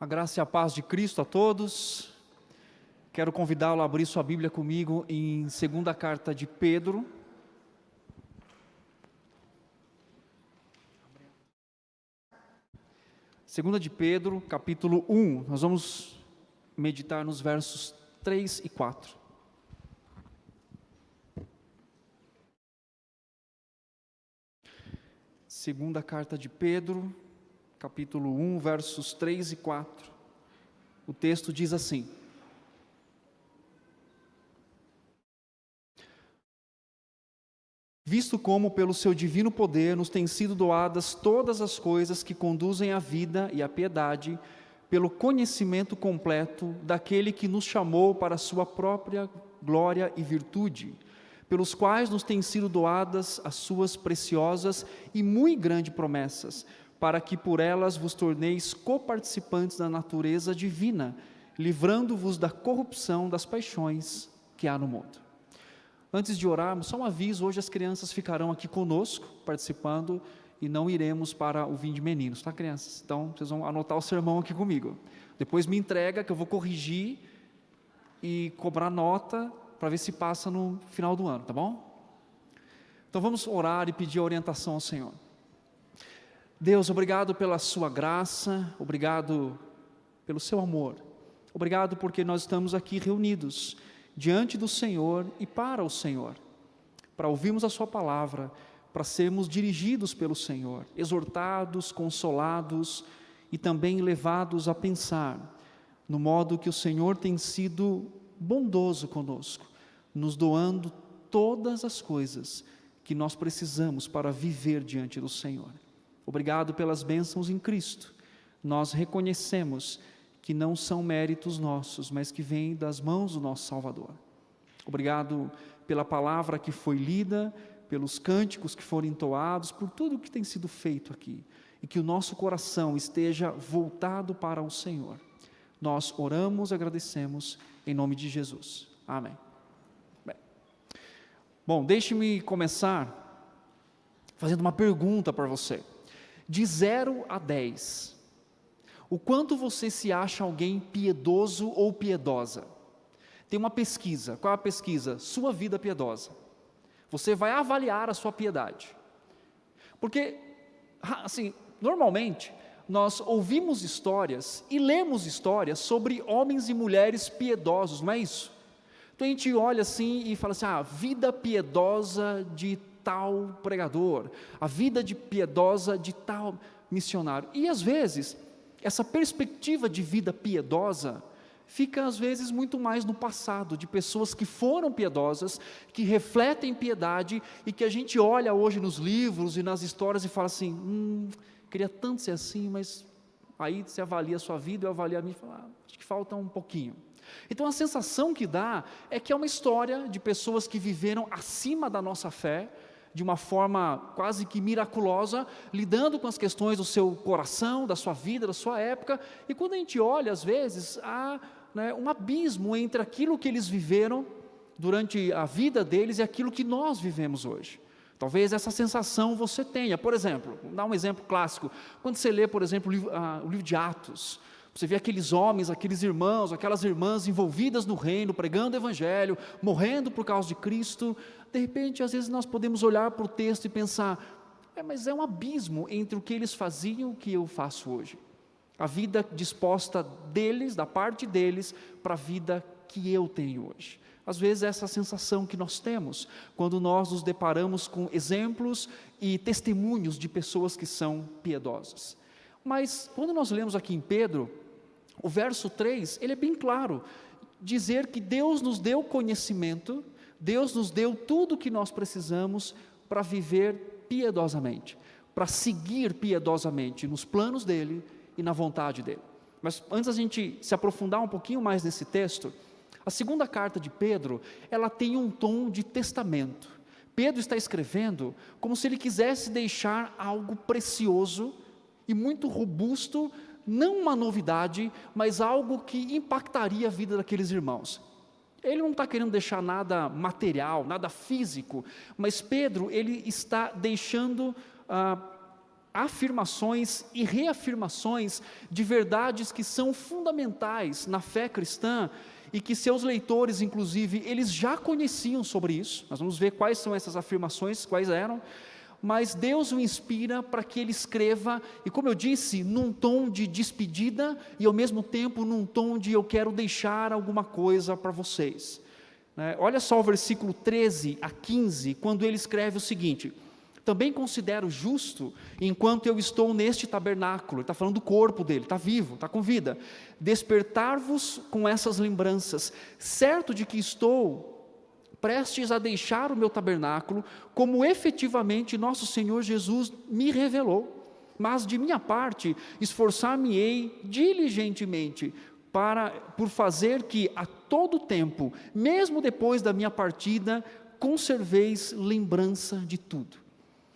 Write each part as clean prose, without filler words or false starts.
A graça e a paz de Cristo a todos. Quero convidá-lo a abrir sua Bíblia comigo em segunda carta de Pedro. Segunda de Pedro, capítulo 1. Nós vamos meditar nos versos 3 e 4. Segunda carta de Pedro, capítulo 1, versos 3 e 4. O texto diz assim: visto como pelo seu divino poder nos têm sido doadas todas as coisas que conduzem à vida e à piedade, pelo conhecimento completo daquele que nos chamou para a sua própria glória e virtude, pelos quais nos têm sido doadas as suas preciosas e muito grandes promessas, para que por elas vos torneis coparticipantes da natureza divina, livrando-vos da corrupção das paixões que há no mundo. Antes de orarmos, só um aviso: hoje as crianças ficarão aqui conosco, participando, e não iremos para o Vinde Meninos, tá, crianças? Então, vocês vão anotar o sermão aqui comigo. Depois me entrega, que eu vou corrigir e cobrar nota, para ver se passa no final do ano, tá bom? Então vamos orar e pedir a orientação ao Senhor. Deus, obrigado pela sua graça, obrigado pelo seu amor, obrigado porque nós estamos aqui reunidos diante do Senhor e para o Senhor, para ouvirmos a sua palavra, para sermos dirigidos pelo Senhor, exortados, consolados e também levados a pensar no modo que o Senhor tem sido bondoso conosco, nos doando todas as coisas que nós precisamos para viver diante do Senhor. Obrigado pelas bênçãos em Cristo. Nós reconhecemos que não são méritos nossos, mas que vêm das mãos do nosso Salvador. Obrigado pela palavra que foi lida, pelos cânticos que foram entoados, por tudo que tem sido feito aqui, e que o nosso coração esteja voltado para o Senhor. Nós oramos e agradecemos em nome de Jesus. Amém. Bom, deixe-me começar fazendo uma pergunta para você. De 0 a 10, o quanto você se acha alguém piedoso ou piedosa? Tem uma pesquisa. Qual é a pesquisa? Sua vida piedosa. Você vai avaliar a sua piedade. Porque, assim, normalmente, nós ouvimos histórias e lemos histórias sobre homens e mulheres piedosos, não é isso? Então a gente olha assim e fala assim: a vida piedosa de tal pregador, a vida de piedosa de tal missionário. E às vezes, essa perspectiva de vida piedosa fica às vezes muito mais no passado, de pessoas que foram piedosas, que refletem piedade e que a gente olha hoje nos livros e nas histórias e fala assim: queria tanto ser assim, mas aí você avalia a sua vida, eu avalio a minha e falo: acho que falta um pouquinho. Então a sensação que dá é que é uma história de pessoas que viveram acima da nossa fé, de uma forma quase que miraculosa, lidando com as questões do seu coração, da sua vida, da sua época, e quando a gente olha, às vezes, há um abismo entre aquilo que eles viveram durante a vida deles e aquilo que nós vivemos hoje. Talvez essa sensação você tenha. Por exemplo, vou dar um exemplo clássico: quando você lê, por exemplo, o livro de Atos, você vê aqueles homens, aqueles irmãos, aquelas irmãs envolvidas no reino, pregando o evangelho, morrendo por causa de Cristo. De repente, às vezes nós podemos olhar para o texto e pensar: mas é um abismo entre o que eles faziam e o que eu faço hoje. A vida disposta deles, da parte deles, para a vida que eu tenho hoje. Às vezes é essa sensação que nós temos, quando nós nos deparamos com exemplos e testemunhos de pessoas que são piedosas. Mas, quando nós lemos aqui em Pedro, o verso 3, ele é bem claro, dizer que Deus nos deu conhecimento, Deus nos deu tudo o que nós precisamos para viver piedosamente, para seguir piedosamente nos planos dEle e na vontade dEle. Mas antes a gente se aprofundar um pouquinho mais nesse texto, a segunda carta de Pedro, ela tem um tom de testamento. Pedro está escrevendo como se ele quisesse deixar algo precioso e muito robusto, não uma novidade, mas algo que impactaria a vida daqueles irmãos. Ele não está querendo deixar nada material, nada físico, mas Pedro, ele está deixando afirmações e reafirmações de verdades que são fundamentais na fé cristã e que seus leitores, inclusive, eles já conheciam sobre isso. Nós vamos ver quais são essas afirmações, quais eram, mas Deus o inspira para que ele escreva, e como eu disse, num tom de despedida e ao mesmo tempo num tom de eu quero deixar alguma coisa para vocês. Olha só o versículo 13 a 15, quando ele escreve o seguinte: também considero justo, enquanto eu estou neste tabernáculo, ele está falando do corpo dele, está vivo, está com vida, despertar-vos com essas lembranças, certo de que estou prestes a deixar o meu tabernáculo, como efetivamente nosso Senhor Jesus me revelou, mas de minha parte, esforçar-me-ei diligentemente, por fazer que a todo tempo, mesmo depois da minha partida, conserveis lembrança de tudo.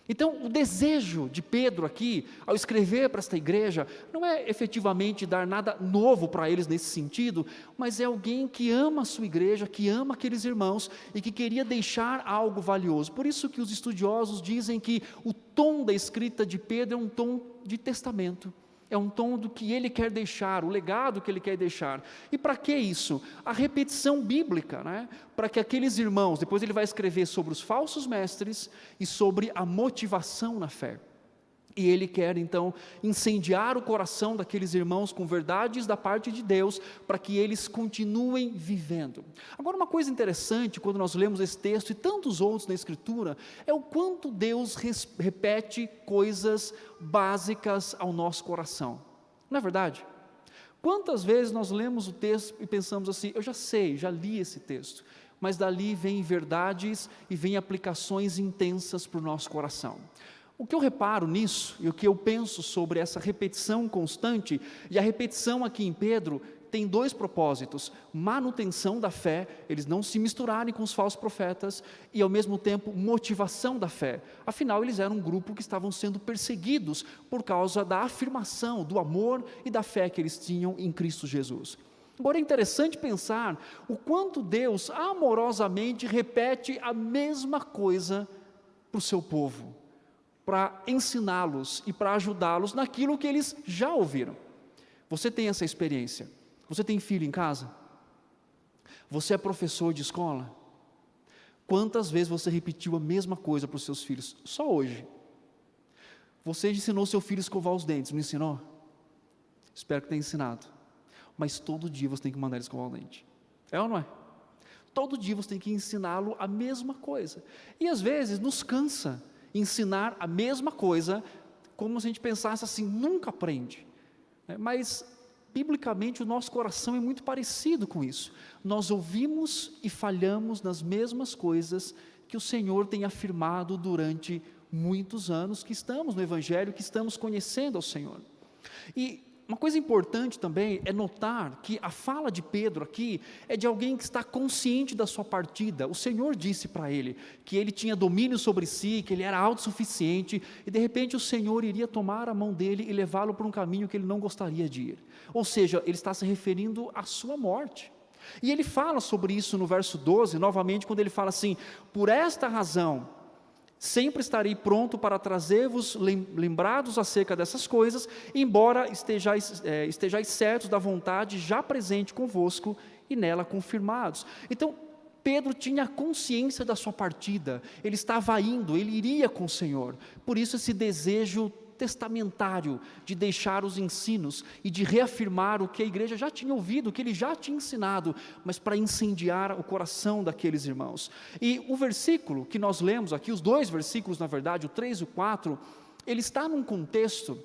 Então, o desejo de Pedro aqui, ao escrever para esta igreja, não é efetivamente dar nada novo para eles nesse sentido, mas é alguém que ama a sua igreja, que ama aqueles irmãos e que queria deixar algo valioso. Por isso que os estudiosos dizem que o tom da escrita de Pedro é um tom de testamento. É um tom do que ele quer deixar, o legado que ele quer deixar. E para que isso? A repetição bíblica, para que aqueles irmãos, depois ele vai escrever sobre os falsos mestres e sobre a motivação na fé. E ele quer então incendiar o coração daqueles irmãos com verdades da parte de Deus, para que eles continuem vivendo. Agora, uma coisa interessante quando nós lemos esse texto e tantos outros na Escritura, é o quanto Deus repete coisas básicas ao nosso coração. Não é verdade? Quantas vezes nós lemos o texto e pensamos assim: eu já sei, já li esse texto, mas dali vem verdades e vem aplicações intensas para o nosso coração. O que eu reparo nisso, e o que eu penso sobre essa repetição constante, e a repetição aqui em Pedro tem dois propósitos: manutenção da fé, eles não se misturarem com os falsos profetas, e ao mesmo tempo motivação da fé. Afinal, eles eram um grupo que estavam sendo perseguidos por causa da afirmação, do amor e da fé que eles tinham em Cristo Jesus. Agora é interessante pensar o quanto Deus amorosamente repete a mesma coisa para o seu povo, para ensiná-los e para ajudá-los naquilo que eles já ouviram. Você tem essa experiência? Você tem filho em casa? Você é professor de escola? Quantas vezes você repetiu a mesma coisa para os seus filhos? Só hoje. Você ensinou seu filho a escovar os dentes, não ensinou? Espero que tenha ensinado. Mas todo dia você tem que mandar ele escovar o dente. É ou não é? Todo dia você tem que ensiná-lo a mesma coisa. E às vezes nos cansa ensinar a mesma coisa, como se a gente pensasse assim: nunca aprende. Mas biblicamente o nosso coração é muito parecido com isso. Nós ouvimos e falhamos nas mesmas coisas que o Senhor tem afirmado durante muitos anos que estamos no Evangelho, que estamos conhecendo ao Senhor. E uma coisa importante também é notar que a fala de Pedro aqui é de alguém que está consciente da sua partida. O Senhor disse para ele que ele tinha domínio sobre si, que ele era autossuficiente, e de repente o Senhor iria tomar a mão dele e levá-lo para um caminho que ele não gostaria de ir. Ou seja, ele está se referindo à sua morte. E ele fala sobre isso no verso 12, novamente, quando ele fala assim: por esta razão sempre estarei pronto para trazer-vos lembrados acerca dessas coisas, embora estejais certos da vontade já presente convosco e nela confirmados. Então, Pedro tinha consciência da sua partida, ele estava indo, ele iria com o Senhor. Por isso esse desejo testamentário de deixar os ensinos e de reafirmar o que a igreja já tinha ouvido, o que ele já tinha ensinado, mas para incendiar o coração daqueles irmãos. E o versículo que nós lemos aqui, os dois versículos na verdade, o 3 e o 4, ele está num contexto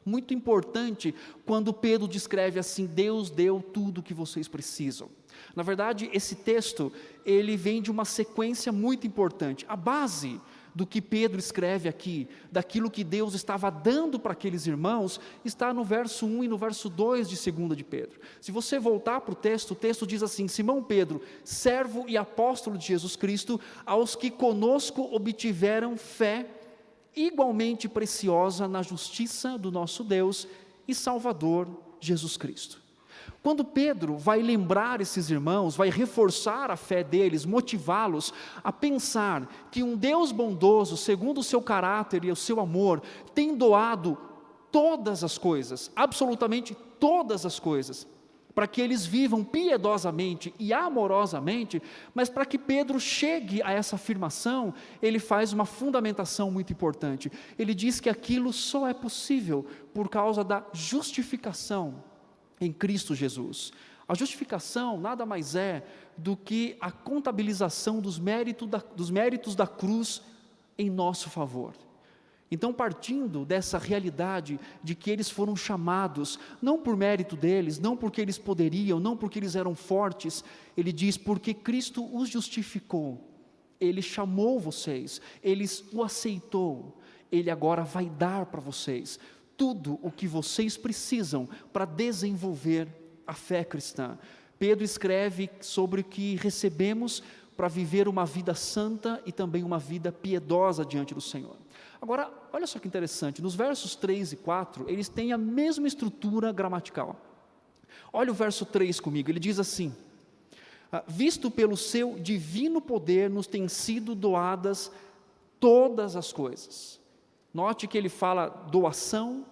muito importante quando Pedro descreve assim: Deus deu tudo o que vocês precisam. Na verdade, esse texto, ele vem de uma sequência muito importante. A base do que Pedro escreve aqui, daquilo que Deus estava dando para aqueles irmãos, está no verso 1 e no verso 2 de 2 de Pedro. Se você voltar para o texto diz assim: Simão Pedro, servo e apóstolo de Jesus Cristo, aos que conosco obtiveram fé igualmente preciosa na justiça do nosso Deus e Salvador Jesus Cristo. Quando Pedro vai lembrar esses irmãos, vai reforçar a fé deles, motivá-los a pensar que um Deus bondoso, segundo o seu caráter e o seu amor, tem doado todas as coisas, absolutamente todas as coisas, para que eles vivam piedosamente e amorosamente, mas para que Pedro chegue a essa afirmação, ele faz uma fundamentação muito importante. Ele diz que aquilo só é possível por causa da justificação em Cristo Jesus. A justificação nada mais é do que a contabilização dos méritos da cruz em nosso favor. Então, partindo dessa realidade de que eles foram chamados, não por mérito deles, não porque eles poderiam, não porque eles eram fortes, ele diz, porque Cristo os justificou, Ele chamou vocês, Ele o aceitou, Ele agora vai dar para vocês tudo o que vocês precisam para desenvolver a fé cristã. Pedro escreve sobre o que recebemos para viver uma vida santa e também uma vida piedosa diante do Senhor. Agora, olha só que interessante, nos versos 3 e 4, eles têm a mesma estrutura gramatical. Olha o verso 3 comigo, ele diz assim: visto pelo seu divino poder nos têm sido doadas todas as coisas. Note que ele fala doação,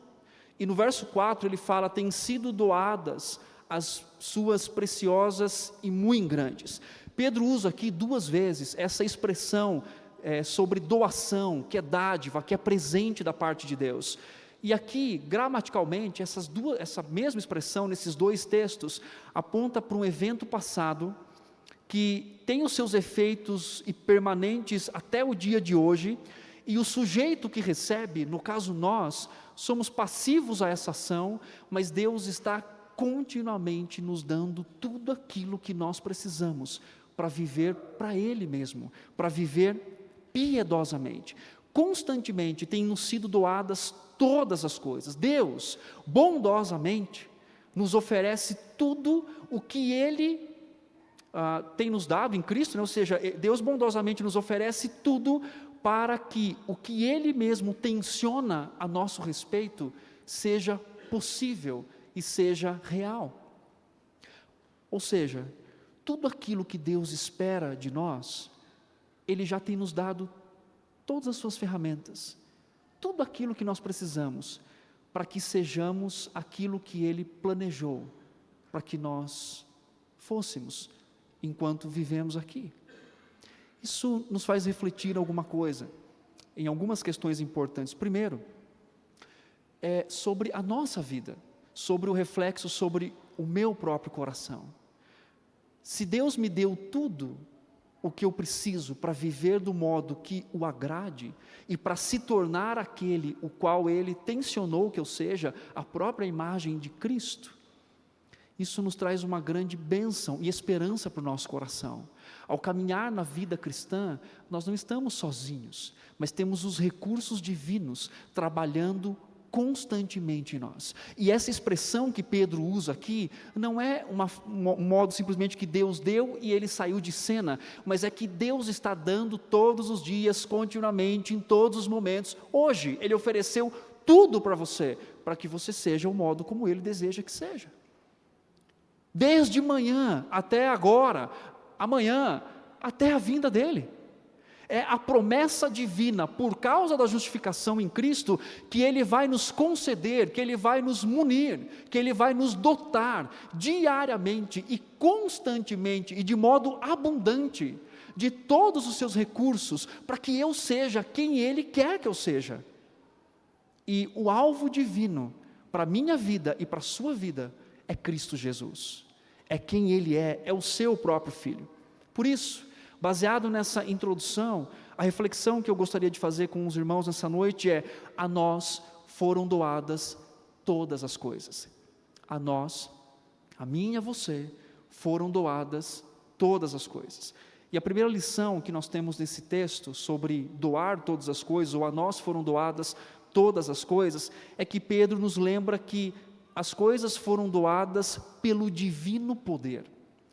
e no verso 4 ele fala, têm sido doadas as suas preciosas e muito grandes. Pedro usa aqui 2 vezes essa expressão sobre doação, que é dádiva, que é presente da parte de Deus. E aqui, gramaticalmente, essa mesma expressão nesses 2 textos, aponta para um evento passado, que tem os seus efeitos e permanentes até o dia de hoje, e o sujeito que recebe, no caso nós, somos passivos a essa ação, mas Deus está continuamente nos dando tudo aquilo que nós precisamos para viver para Ele mesmo, para viver piedosamente. Constantemente têm nos sido doadas todas as coisas. Deus, bondosamente, nos oferece tudo o que Ele tem nos dado em Cristo, né? Ou seja, Deus bondosamente nos oferece tudo para que o que Ele mesmo tenciona a nosso respeito seja possível e seja real. Ou seja, tudo aquilo que Deus espera de nós, Ele já tem nos dado todas as suas ferramentas, tudo aquilo que nós precisamos, para que sejamos aquilo que Ele planejou, para que nós fôssemos, enquanto vivemos aqui. Isso nos faz refletir alguma coisa, em algumas questões importantes. Primeiro, sobre a nossa vida, sobre o reflexo sobre o meu próprio coração. Se Deus me deu tudo o que eu preciso para viver do modo que o agrade, e para se tornar aquele o qual Ele tensionou que eu seja, a própria imagem de Cristo, isso nos traz uma grande bênção e esperança para o nosso coração. Ao caminhar na vida cristã, nós não estamos sozinhos, mas temos os recursos divinos trabalhando constantemente em nós. E essa expressão que Pedro usa aqui, não é um modo simplesmente que Deus deu e Ele saiu de cena, mas é que Deus está dando todos os dias, continuamente, em todos os momentos. Hoje, Ele ofereceu tudo para você, para que você seja o modo como Ele deseja que seja. Desde manhã até agora, amanhã, até a vinda dEle. É a promessa divina, por causa da justificação em Cristo, que Ele vai nos conceder, que Ele vai nos munir, que Ele vai nos dotar diariamente e constantemente e de modo abundante de todos os seus recursos, para que eu seja quem Ele quer que eu seja. E o alvo divino para a minha vida e para a sua vida é Cristo Jesus, é quem Ele é o seu próprio Filho. Por isso, baseado nessa introdução, a reflexão que eu gostaria de fazer com os irmãos nessa noite é: a nós foram doadas todas as coisas. A nós, a mim e a você, foram doadas todas as coisas. E a primeira lição que nós temos nesse texto sobre doar todas as coisas, ou a nós foram doadas todas as coisas, é que Pedro nos lembra que as coisas foram doadas pelo divino poder.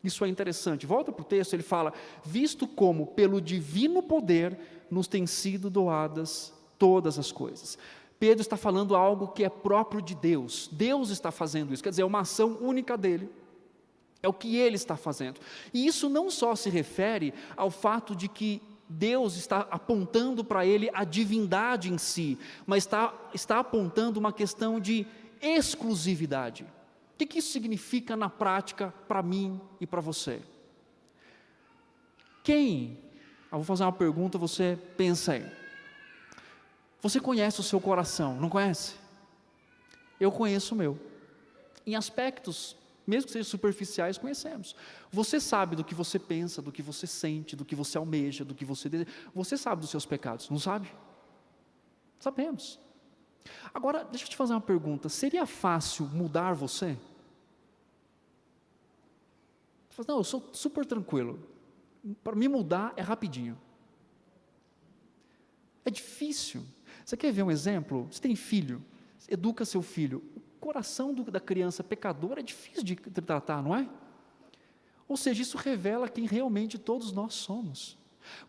Isso é interessante. Volta para o texto, ele fala: visto como pelo divino poder nos têm sido doadas todas as coisas. Pedro está falando algo que é próprio de Deus. Deus está fazendo isso, quer dizer, é uma ação única dele. É o que ele está fazendo. E isso não só se refere ao fato de que Deus está apontando para ele a divindade em si, mas está apontando uma questão de exclusividade. O que isso significa na prática para mim e para você? Eu vou fazer uma pergunta, você pensa aí. Você conhece o seu coração, não conhece? Eu conheço o meu. Em aspectos, mesmo que sejam superficiais, conhecemos. Você sabe do que você pensa, do que você sente, do que você almeja, do que você deseja. Você sabe dos seus pecados, não sabe? Sabemos. Agora, deixa eu te fazer uma pergunta. Seria fácil mudar você? Você fala, não, eu sou super tranquilo. Para me mudar é rapidinho. É difícil. Você quer ver um exemplo? Você tem filho, educa seu filho. O coração da criança pecadora é difícil de tratar, não é? Ou seja, isso revela quem realmente todos nós somos.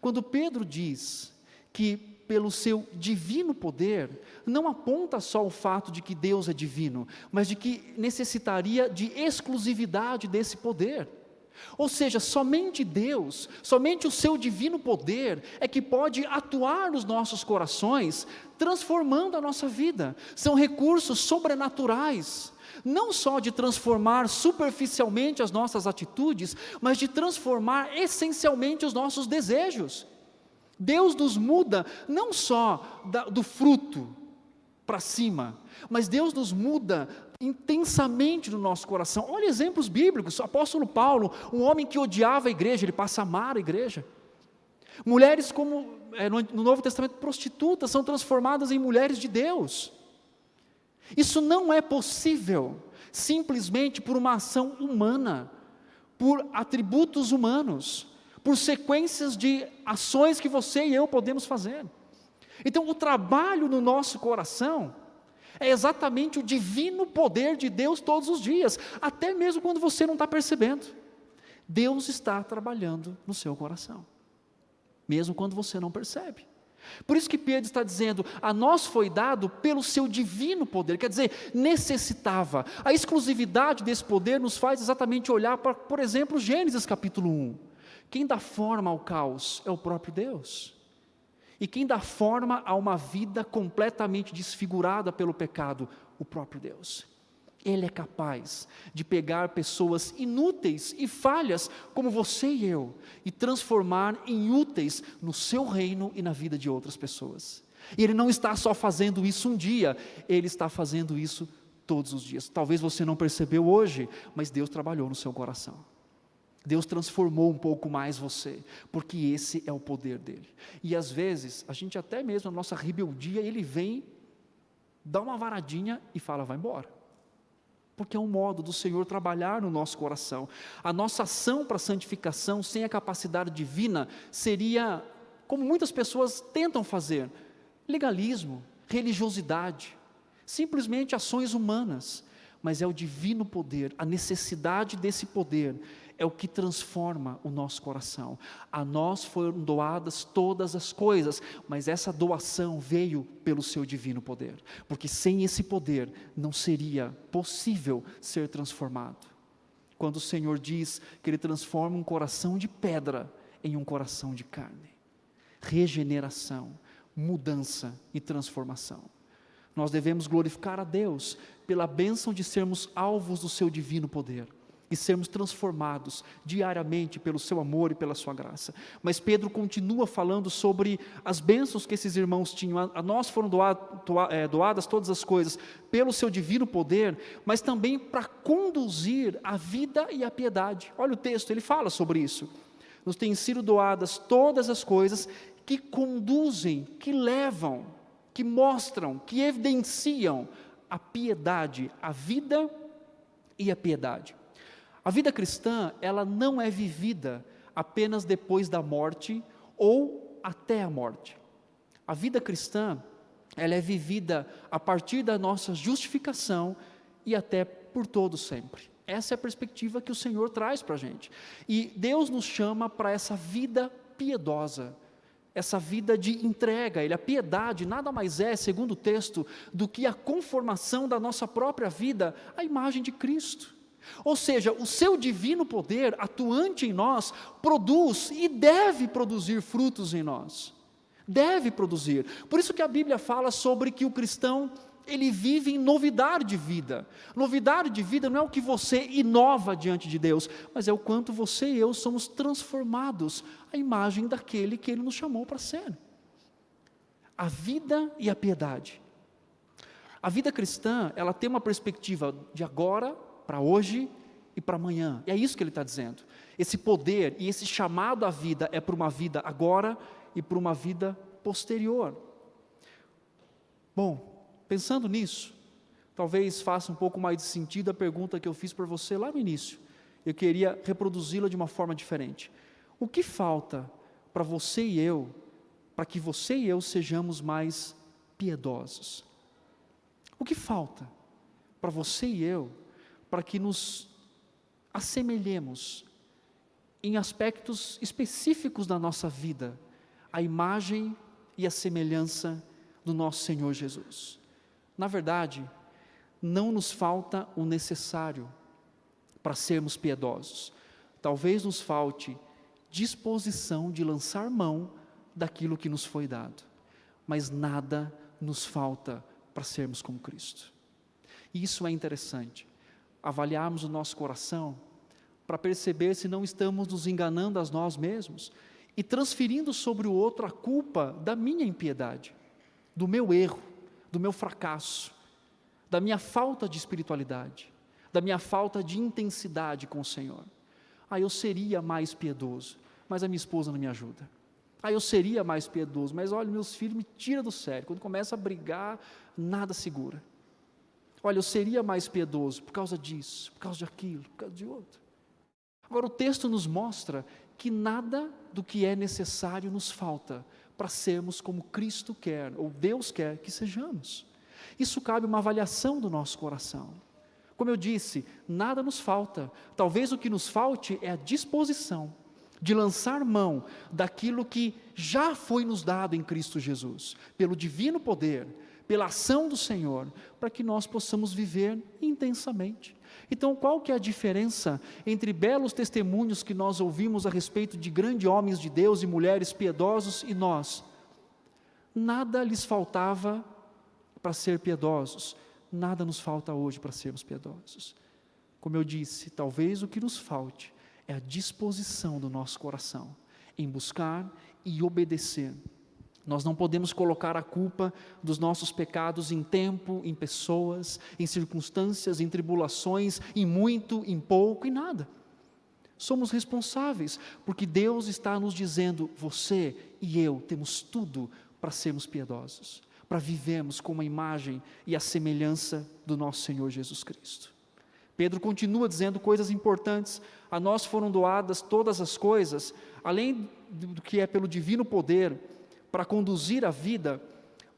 Quando Pedro diz que pelo seu divino poder, não aponta só o fato de que Deus é divino, mas de que necessitaria de exclusividade desse poder. Ou seja, somente Deus, somente o seu divino poder é que pode atuar nos nossos corações, transformando a nossa vida. São recursos sobrenaturais, não só de transformar superficialmente as nossas atitudes, mas de transformar essencialmente os nossos desejos. Deus nos muda não só do fruto para cima, mas Deus nos muda intensamente no nosso coração. Olha exemplos bíblicos. O apóstolo Paulo, um homem que odiava a igreja, ele passa a amar a igreja. Mulheres como no Novo Testamento, prostitutas, são transformadas em mulheres de Deus. Isso não é possível simplesmente por uma ação humana, por atributos humanos, por sequências de ações que você e eu podemos fazer. Então, o trabalho no nosso coração é exatamente o divino poder de Deus todos os dias, até mesmo quando você não está percebendo. Deus está trabalhando no seu coração, mesmo quando você não percebe. Por isso que Pedro está dizendo, a nós foi dado pelo seu divino poder, quer dizer, necessitava. A exclusividade desse poder nos faz exatamente olhar para, por exemplo, Gênesis capítulo 1. Quem dá forma ao caos é o próprio Deus. E quem dá forma a uma vida completamente desfigurada pelo pecado? O próprio Deus. Ele é capaz de pegar pessoas inúteis e falhas, como você e eu, e transformar em úteis no seu reino e na vida de outras pessoas. E Ele não está só fazendo isso um dia, Ele está fazendo isso todos os dias. Talvez você não percebeu hoje, mas Deus trabalhou no seu coração. Deus transformou um pouco mais você, porque esse é o poder dele. E às vezes, a gente até mesmo na nossa rebeldia, ele vem, dá uma varadinha e fala, vai embora. Porque é um modo do Senhor trabalhar no nosso coração. A nossa ação para a santificação, sem a capacidade divina, seria, como muitas pessoas tentam fazer, legalismo, religiosidade, simplesmente ações humanas. Mas é o divino poder, a necessidade desse poder, é o que transforma o nosso coração. A nós foram doadas todas as coisas, mas essa doação veio pelo seu divino poder, porque sem esse poder não seria possível ser transformado. Quando o Senhor diz que Ele transforma um coração de pedra em um coração de carne, regeneração, mudança e transformação. Nós devemos glorificar a Deus pela bênção de sermos alvos do seu divino poder e sermos transformados diariamente pelo seu amor e pela sua graça. Mas Pedro continua falando sobre as bênçãos que esses irmãos tinham. A nós foram doadas todas as coisas pelo seu divino poder, mas também para conduzir a vida e a piedade. Olha o texto, ele fala sobre isso. Nos têm sido doadas todas as coisas que conduzem, que levam, que mostram, que evidenciam a piedade, a vida e a piedade. A vida cristã, ela não é vivida apenas depois da morte ou até a morte. A vida cristã, ela é vivida a partir da nossa justificação e até por todo sempre. Essa é a perspectiva que o Senhor traz para a gente. E Deus nos chama para essa vida piedosa, essa vida de entrega. A piedade nada mais é, segundo o texto, do que a conformação da nossa própria vida à imagem de Cristo. Ou seja, o seu divino poder atuante em nós produz e deve produzir frutos em nós. Deve produzir. Por isso que a Bíblia fala sobre que o cristão, ele vive em novidade de vida. Novidade de vida não é o que você inova diante de Deus, mas é o quanto você e eu somos transformados à imagem daquele que Ele nos chamou para ser. A vida e a piedade. A vida cristã, ela tem uma perspectiva de agora, para hoje e para amanhã. E é isso que ele está dizendo. Esse poder e esse chamado à vida é para uma vida agora e para uma vida posterior. Bom, pensando nisso, talvez faça um pouco mais de sentido a pergunta que eu fiz para você lá no início. Eu queria reproduzi-la de uma forma diferente. O que falta para você e eu, para que você e eu sejamos mais piedosos? O que falta para você e eu, para que nos assemelhemos em aspectos específicos da nossa vida, à imagem e à semelhança do nosso Senhor Jesus? Na verdade, não nos falta o necessário para sermos piedosos. Talvez nos falte disposição de lançar mão daquilo que nos foi dado, mas nada nos falta para sermos como Cristo. E isso é interessante, avaliarmos o nosso coração para perceber se não estamos nos enganando a nós mesmos e transferindo sobre o outro a culpa da minha impiedade, do meu erro, do meu fracasso, da minha falta de espiritualidade, da minha falta de intensidade com o Senhor. Eu seria mais piedoso, mas a minha esposa não me ajuda. Eu seria mais piedoso, mas olha, meus filhos me tiram do sério. Quando começa a brigar, nada segura. Olha, eu seria mais piedoso por causa disso, por causa de aquilo, por causa de outro. Agora o texto nos mostra que nada do que é necessário nos falta para sermos como Cristo quer, ou Deus quer que sejamos. Isso cabe uma avaliação do nosso coração. Como eu disse, nada nos falta. Talvez o que nos falte é a disposição de lançar mão daquilo que já foi nos dado em Cristo Jesus, pelo divino poder, pela ação do Senhor, para que nós possamos viver intensamente. Então, qual que é a diferença entre belos testemunhos que nós ouvimos a respeito de grandes homens de Deus e mulheres piedosos e nós? Nada lhes faltava para ser piedosos, nada nos falta hoje para sermos piedosos. Como eu disse, talvez o que nos falte é a disposição do nosso coração em buscar e obedecer. Nós não podemos colocar a culpa dos nossos pecados em tempo, em pessoas, em circunstâncias, em tribulações, em muito, em pouco, em nada. Somos responsáveis, porque Deus está nos dizendo, você e eu temos tudo para sermos piedosos, para vivermos com a imagem e a semelhança do nosso Senhor Jesus Cristo. Pedro continua dizendo coisas importantes. A nós foram doadas todas as coisas, além do que é pelo divino poder, para conduzir a vida,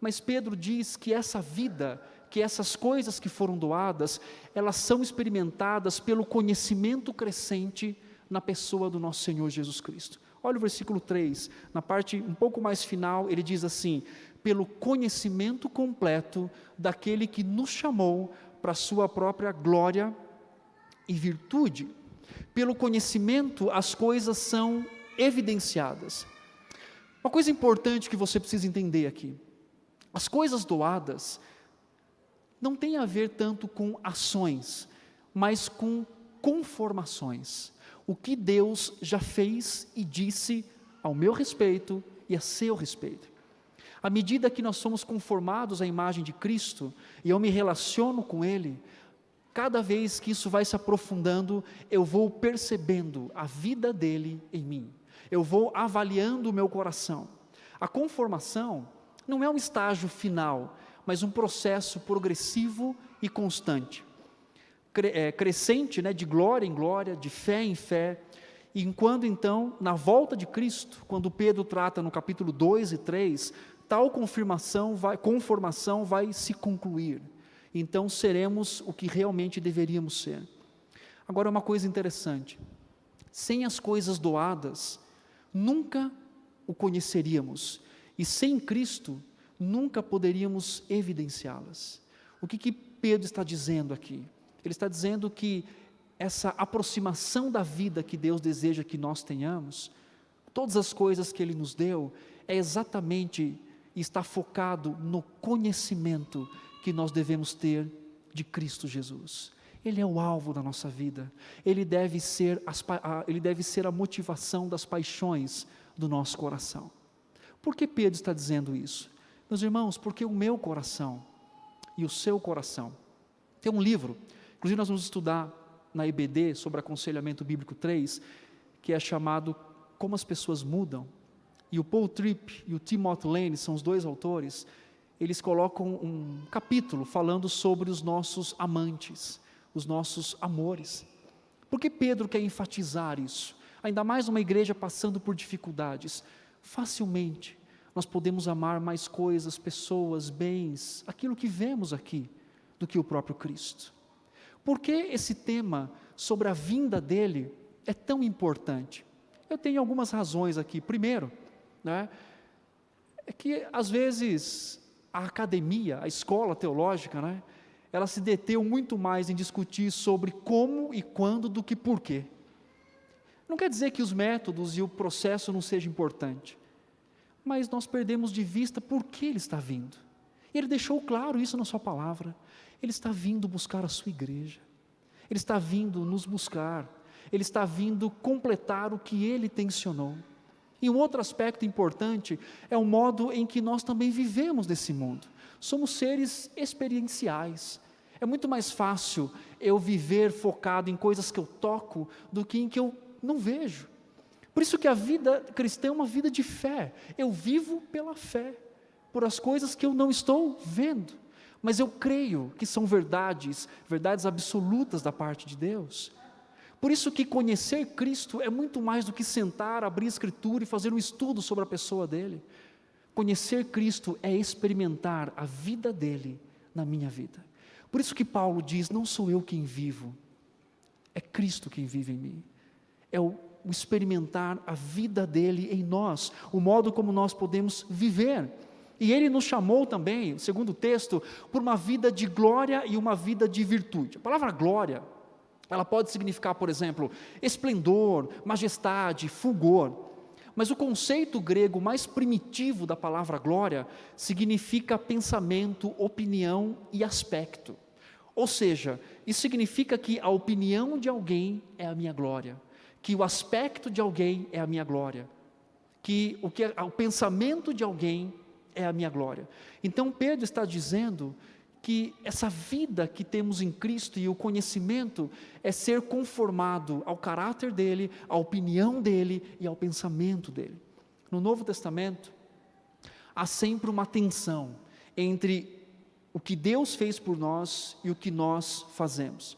mas Pedro diz que essa vida, que essas coisas que foram doadas, elas são experimentadas pelo conhecimento crescente na pessoa do nosso Senhor Jesus Cristo. Olha o versículo 3, na parte um pouco mais final, ele diz assim, pelo conhecimento completo daquele que nos chamou para a sua própria glória e virtude. Pelo conhecimento as coisas são evidenciadas. Uma coisa importante que você precisa entender aqui, as coisas doadas não tem a ver tanto com ações, mas com conformações. O que Deus já fez e disse ao meu respeito e a seu respeito. À medida que nós somos conformados à imagem de Cristo, e eu me relaciono com Ele, cada vez que isso vai se aprofundando, eu vou percebendo a vida dEle em mim. Eu vou avaliando o meu coração. A conformação não é um estágio final, mas um processo progressivo e constante. Crescente, de glória em glória, de fé em fé. E quando então, na volta de Cristo, quando Pedro trata no capítulo 2 e 3, tal conformação vai se concluir. Então seremos o que realmente deveríamos ser. Agora uma coisa interessante, sem as coisas doadas, nunca o conheceríamos, e sem Cristo nunca poderíamos evidenciá-las. O que Pedro está dizendo aqui? Ele está dizendo que essa aproximação da vida que Deus deseja que nós tenhamos, todas as coisas que Ele nos deu, é exatamente está focado no conhecimento que nós devemos ter de Cristo Jesus. Ele é o alvo da nossa vida, Ele deve ser a motivação das paixões do nosso coração. Por que Pedro está dizendo isso? Meus irmãos, porque o meu coração e o seu coração, tem um livro, inclusive nós vamos estudar na EBD sobre Aconselhamento Bíblico 3, que é chamado Como as Pessoas Mudam, e o Paul Tripp e o Timothy Lane são os dois autores. Eles colocam um capítulo falando sobre os nossos amantes, os nossos amores. Por que Pedro quer enfatizar isso? Ainda mais uma igreja passando por dificuldades. Facilmente nós podemos amar mais coisas, pessoas, bens, aquilo que vemos aqui, do que o próprio Cristo. Por que esse tema sobre a vinda dele é tão importante? Eu tenho algumas razões aqui. Primeiro, é que às vezes a academia, a escola teológica, ela se deteu muito mais em discutir sobre como e quando do que porquê. Não quer dizer que os métodos e o processo não sejam importantes, mas nós perdemos de vista por que Ele está vindo. Ele deixou claro isso na sua palavra. Ele está vindo buscar a sua igreja, Ele está vindo nos buscar, Ele está vindo completar o que Ele tensionou. E um outro aspecto importante é o modo em que nós também vivemos nesse mundo. Somos seres experienciais. É muito mais fácil eu viver focado em coisas que eu toco do que em que eu não vejo. Por isso que a vida cristã é uma vida de fé. Eu vivo pela fé, por as coisas que eu não estou vendo, mas eu creio que são verdades absolutas da parte de Deus. Por isso que conhecer Cristo é muito mais do que sentar, abrir a Escritura e fazer um estudo sobre a pessoa dele. Conhecer Cristo é experimentar a vida dele na minha vida. Por isso que Paulo diz, não sou eu quem vivo, é Cristo quem vive em mim. É o experimentar a vida dele em nós, o modo como nós podemos viver. E ele nos chamou também, segundo o texto, por uma vida de glória e uma vida de virtude. A palavra glória, ela pode significar, por exemplo, esplendor, majestade, fulgor. Mas o conceito grego mais primitivo da palavra glória significa pensamento, opinião e aspecto. Ou seja, isso significa que a opinião de alguém é a minha glória, que o aspecto de alguém é a minha glória, que o pensamento de alguém é a minha glória. Então Pedro está dizendo que essa vida que temos em Cristo e o conhecimento é ser conformado ao caráter dele, à opinião dele e ao pensamento dele. No Novo Testamento, há sempre uma tensão entre o que Deus fez por nós e o que nós fazemos.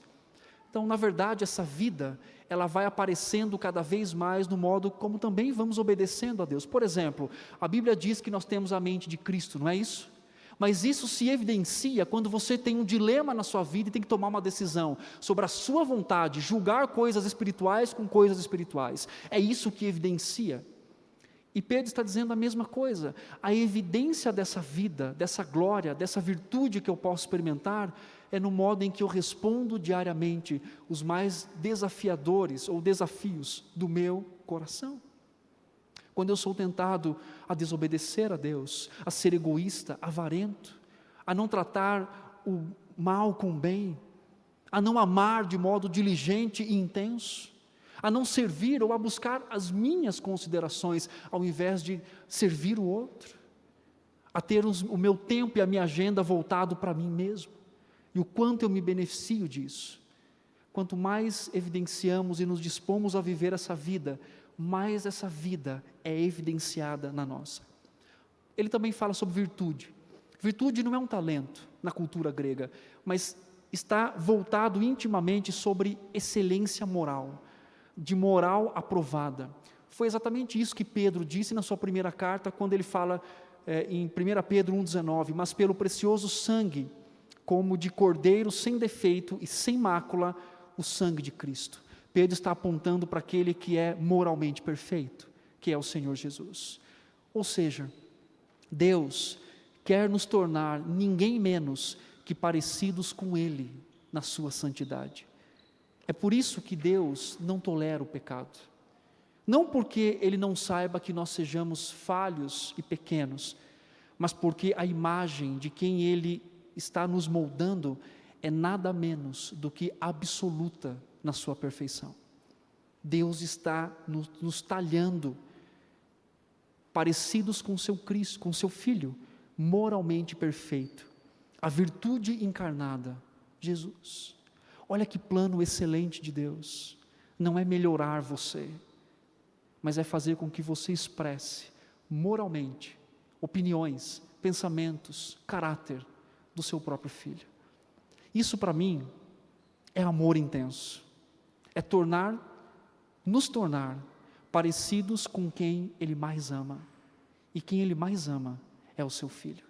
Então, na verdade, essa vida, ela vai aparecendo cada vez mais no modo como também vamos obedecendo a Deus. Por exemplo, a Bíblia diz que nós temos a mente de Cristo, não é isso? Mas isso se evidencia quando você tem um dilema na sua vida e tem que tomar uma decisão sobre a sua vontade, julgar coisas espirituais com coisas espirituais. É isso que evidencia. E Pedro está dizendo a mesma coisa. A evidência dessa vida, dessa glória, dessa virtude que eu posso experimentar, é no modo em que eu respondo diariamente os mais desafiadores ou desafios do meu coração. Quando eu sou tentado a desobedecer a Deus, a ser egoísta, avarento, a não tratar o mal com o bem, a não amar de modo diligente e intenso, a não servir ou a buscar as minhas considerações, ao invés de servir o outro, a ter o meu tempo e a minha agenda voltado para mim mesmo, e o quanto eu me beneficio disso. Quanto mais evidenciamos e nos dispomos a viver essa vida, mais essa vida é evidenciada na nossa. Ele também fala sobre virtude. Virtude não é um talento na cultura grega, mas está voltado intimamente sobre excelência moral, de moral aprovada. Foi exatamente isso que Pedro disse na sua primeira carta, quando ele fala em 1 Pedro 1,19, mas pelo precioso sangue, como de cordeiro sem defeito e sem mácula, o sangue de Cristo. Pedro está apontando para aquele que é moralmente perfeito, que é o Senhor Jesus. Ou seja, Deus quer nos tornar ninguém menos que parecidos com Ele na sua santidade. É por isso que Deus não tolera o pecado. Não porque Ele não saiba que nós sejamos falhos e pequenos, mas porque a imagem de quem Ele está nos moldando é nada menos do que absoluta na sua perfeição. Deus está nos talhando, parecidos com seu Cristo, com seu Filho, moralmente perfeito, a virtude encarnada, Jesus. Olha que plano excelente de Deus. Não é melhorar você, mas é fazer com que você expresse moralmente opiniões, pensamentos, caráter do seu próprio Filho. Isso para mim é amor intenso, é nos tornar parecidos com quem Ele mais ama, e quem Ele mais ama é o seu Filho.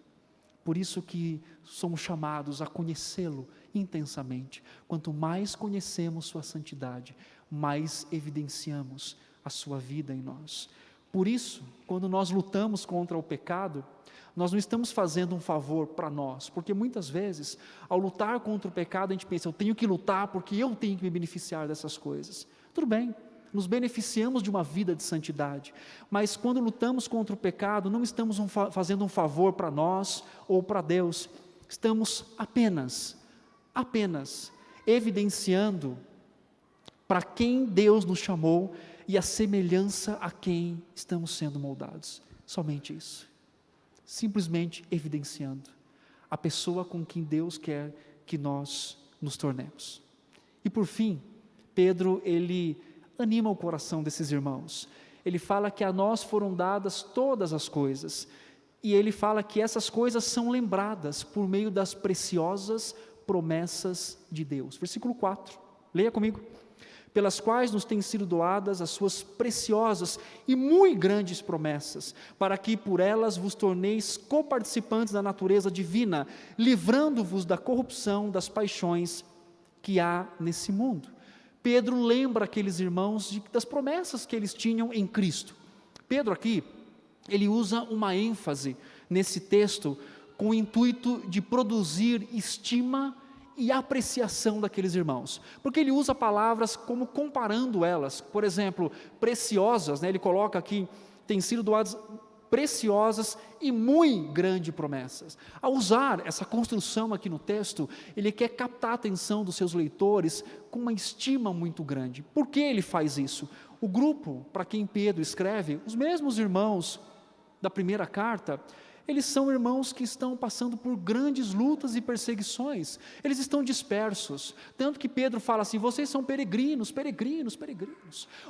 Por isso que somos chamados a conhecê-lo intensamente. Quanto mais conhecemos sua santidade, mais evidenciamos a sua vida em nós. Por isso, quando nós lutamos contra o pecado, nós não estamos fazendo um favor para nós, porque muitas vezes, ao lutar contra o pecado, a gente pensa, eu tenho que lutar porque eu tenho que me beneficiar dessas coisas. Tudo bem, nos beneficiamos de uma vida de santidade, mas quando lutamos contra o pecado, não estamos fazendo um favor para nós ou para Deus, estamos apenas evidenciando para quem Deus nos chamou e a semelhança a quem estamos sendo moldados. Somente isso. Simplesmente evidenciando a pessoa com quem Deus quer que nós nos tornemos. E por fim, Pedro, ele anima o coração desses irmãos. Ele fala que a nós foram dadas todas as coisas, e ele fala que essas coisas são lembradas por meio das preciosas promessas de Deus. Versículo 4, leia comigo. Pelas quais nos têm sido doadas as suas preciosas e muito grandes promessas, para que por elas vos torneis coparticipantes da natureza divina, livrando-vos da corrupção das paixões que há nesse mundo. Pedro lembra aqueles irmãos das promessas que eles tinham em Cristo. Pedro aqui, ele usa uma ênfase nesse texto com o intuito de produzir estima e apreciação daqueles irmãos, porque ele usa palavras como comparando elas, por exemplo, preciosas, ele coloca aqui, tem sido doadas preciosas e muito grandes promessas. Ao usar essa construção aqui no texto, ele quer captar a atenção dos seus leitores com uma estima muito grande. Por que ele faz isso? O grupo para quem Pedro escreve, os mesmos irmãos da primeira carta, eles são irmãos que estão passando por grandes lutas e perseguições, eles estão dispersos, tanto que Pedro fala assim, vocês são peregrinos,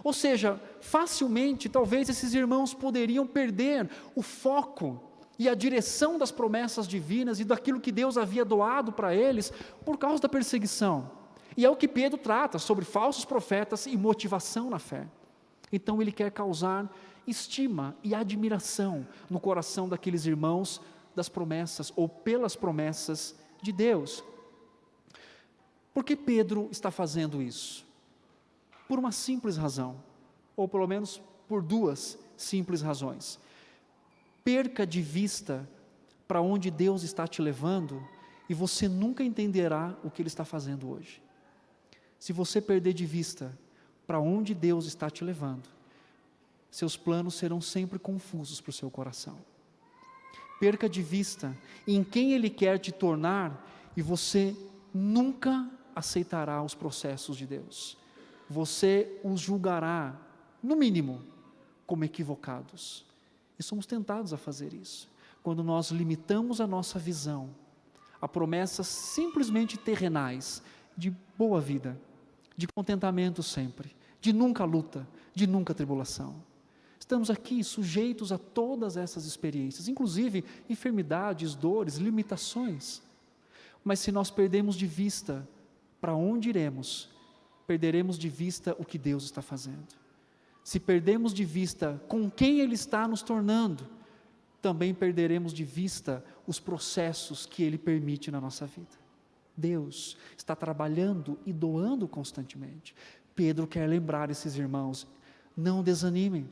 ou seja, facilmente, talvez esses irmãos poderiam perder o foco e a direção das promessas divinas e daquilo que Deus havia doado para eles, por causa da perseguição, e é o que Pedro trata, sobre falsos profetas e motivação na fé. Então ele quer causar estima e admiração no coração daqueles irmãos das promessas, ou pelas promessas de Deus. Por que Pedro está fazendo isso? Por uma simples razão, ou pelo menos por duas simples razões. Perca de vista para onde Deus está te levando, e você nunca entenderá o que Ele está fazendo hoje. Se você perder de vista para onde Deus está te levando, seus planos serão sempre confusos para o seu coração. Perca de vista em quem Ele quer te tornar, e você nunca aceitará os processos de Deus. Você os julgará, no mínimo, como equivocados. E somos tentados a fazer isso, quando nós limitamos a nossa visão a promessas simplesmente terrenais, de boa vida, de contentamento sempre, de nunca luta, de nunca tribulação. Estamos aqui sujeitos a todas essas experiências, inclusive enfermidades, dores, limitações. Mas se nós perdemos de vista para onde iremos, perderemos de vista o que Deus está fazendo. Se perdemos de vista com quem Ele está nos tornando, também perderemos de vista os processos que Ele permite na nossa vida. Deus está trabalhando e doando constantemente. Pedro quer lembrar esses irmãos, não desanimem,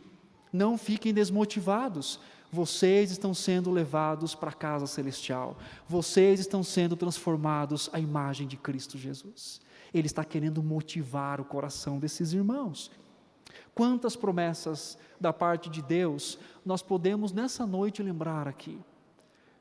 não fiquem desmotivados, vocês estão sendo levados para a casa celestial, vocês estão sendo transformados à imagem de Cristo Jesus. Ele está querendo motivar o coração desses irmãos. Quantas promessas da parte de Deus nós podemos nessa noite lembrar aqui?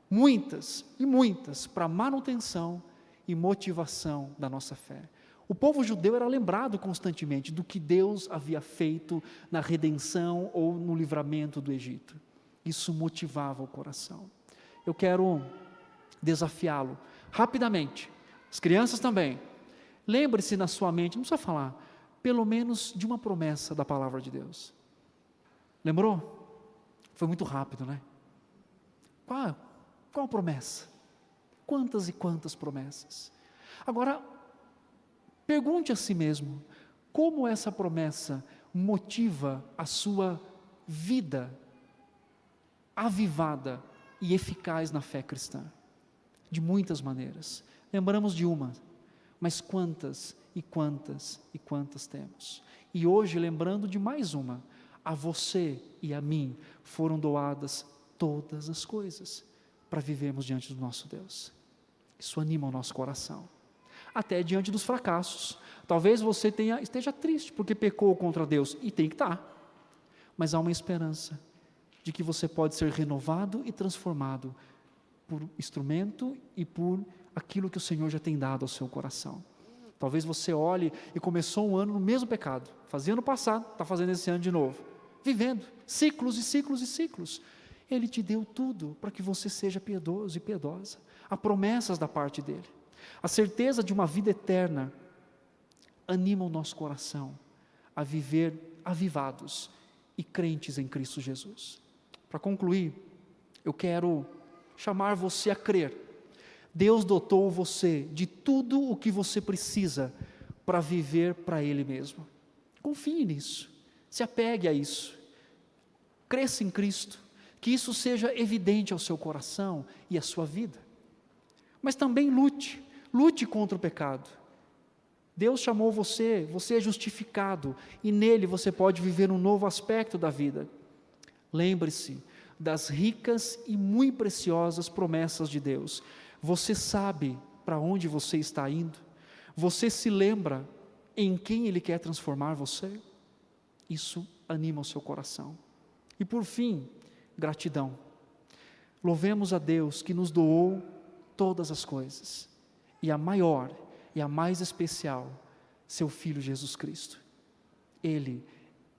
Muitas e muitas para manutenção e motivação da nossa fé. O povo judeu era lembrado constantemente do que Deus havia feito na redenção ou no livramento do Egito. Isso motivava o coração. Eu quero desafiá-lo rapidamente, as crianças também. Lembre-se na sua mente, não precisa falar, pelo menos de uma promessa da palavra de Deus. Lembrou? Foi muito rápido, né? Qual promessa? Quantas e quantas promessas? Agora, pergunte a si mesmo, como essa promessa motiva a sua vida avivada e eficaz na fé cristã? De muitas maneiras. Lembramos de uma, mas quantas e quantas e quantas temos? E hoje, lembrando de mais uma, a você e a mim foram doadas todas as coisas para vivermos diante do nosso Deus. Isso anima o nosso coração. Até diante dos fracassos. Talvez você esteja triste porque pecou contra Deus, e tem que estar. Mas há uma esperança de que você pode ser renovado e transformado por instrumento e por aquilo que o Senhor já tem dado ao seu coração. Talvez você olhe e começou um ano no mesmo pecado, fazia no passado, está fazendo esse ano de novo, vivendo ciclos e ciclos e ciclos. Ele te deu tudo para que você seja piedoso e piedosa. Há promessas da parte dele. A certeza de uma vida eterna anima o nosso coração a viver avivados e crentes em Cristo Jesus. Para concluir, eu quero chamar você a crer. Deus dotou você de tudo o que você precisa para viver para Ele mesmo. Confie nisso, se apegue a isso, cresça em Cristo, que isso seja evidente ao seu coração e à sua vida. Mas também lute contra o pecado. Deus chamou você é justificado, e nele você pode viver um novo aspecto da vida. Lembre-se das ricas e muito preciosas promessas de Deus. Você sabe para onde você está indo? Você se lembra em quem Ele quer transformar você? Isso anima o seu coração. E por fim, gratidão. Louvemos a Deus que nos doou todas as coisas, e a maior e a mais especial, seu Filho Jesus Cristo. Ele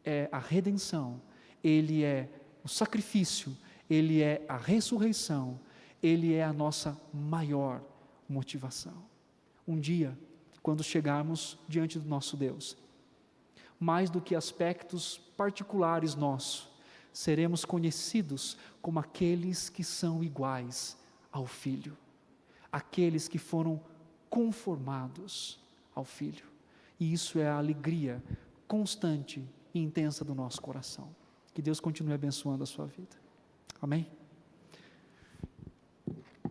é a redenção, Ele é o sacrifício, Ele é a ressurreição, Ele é a nossa maior motivação. Um dia, quando chegarmos diante do nosso Deus, mais do que aspectos particulares nossos, seremos conhecidos como aqueles que são iguais ao Filho, aqueles que foram conformados ao Filho. E isso é a alegria constante e intensa do nosso coração. Que Deus continue abençoando a sua vida. Amém?